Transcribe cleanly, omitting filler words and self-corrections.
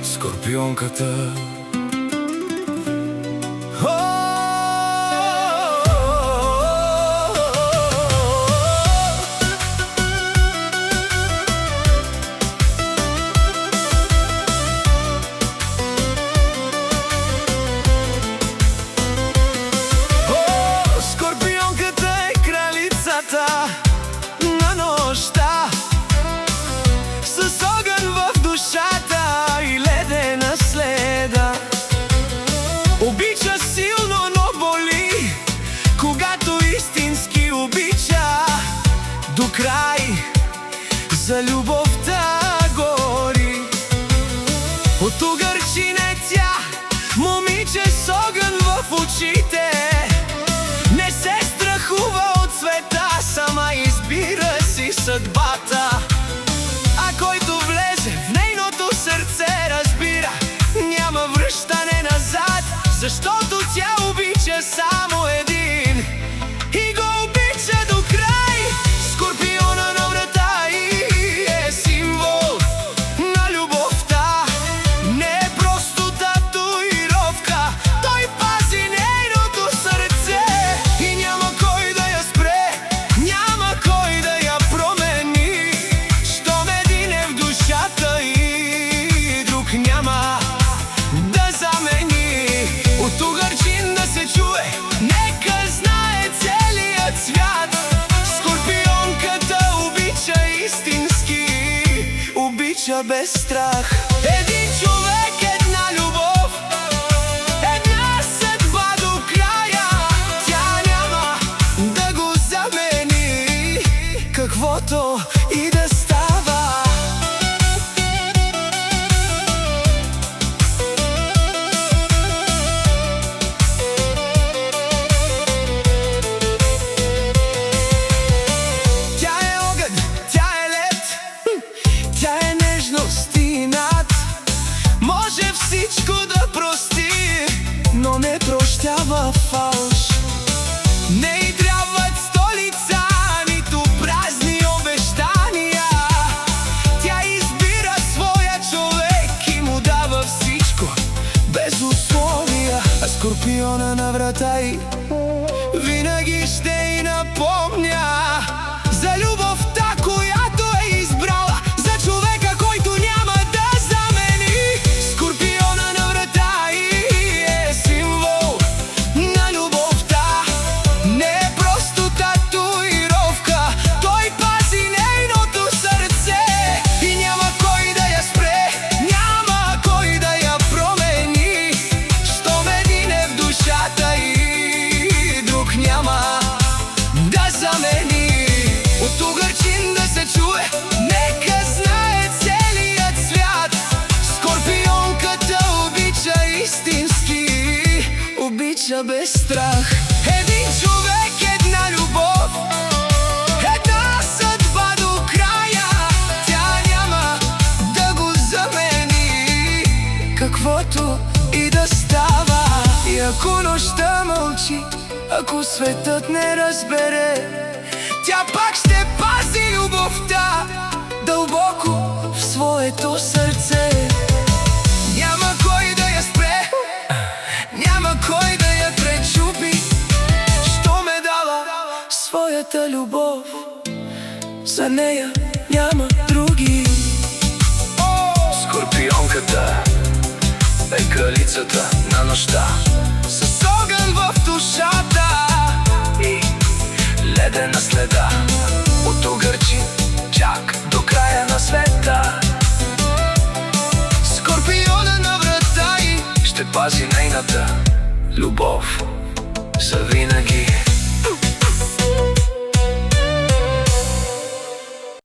Скорпионката. Скорпионката е кралицата на нощта, с огън в душата и ледена следа. Обича силно, но боли, когато истински обича. До край за любовта гори. От угърчине тя, момиче с огън в очите. Не се страхува от света, сама избира си съдбата. А който влезе в нейното сърце, разбира, няма връщане назад, защото тя обича само един и го обича до край. Скорпиона на врата и е символ на любовта. Не е просто татуировка, той пази нейното сърце и няма кой да я спре, няма кой да я промени. Щом един е в душата и друг няма да замени. От угърчин да се чуе, нека знае целият свят. Скорпионката обича истински, обича без страх. Един човек, една любов, една съдба до края. Тя няма да го замени, каквото и да става. Тя е огън, тя е лед, тя е нежност и инат. Може всичко да прости, но не прощава фалш. Не й трябват столица, нито празни обещания. Тя избира своя човек и му дава всичко без условия. А скорпиона на врата й винаги ще й напомня за любовта, която е избрала, за човека, който няма да замени. Скорпиона на врата й е символ на любовта. Не е просто татуировка, той пази нейното сърце и няма кой да я спре, няма кой да я промени. Щом един е в душата и друг няма да замени. От угърчин да се чуе, нека знае целият свят. Скорпионката обича истински, обича без страх. Един човек, една любов, една съдба до края. Тя няма да го замени, каквото и да става. И ако нощта мълчи, ако светът не разбере, тя пак ще пази любовта дълбоко в своето сърце. Няма кой да я спре, няма кой да я пречупи. Що ме дала своята любов, за нея няма други. Скорпионката е кралицата на нощта, С огън в душата и ледена следа. От угърчин чак до края на света. скорпиона на врата й Ще пази нейната любов завинаги.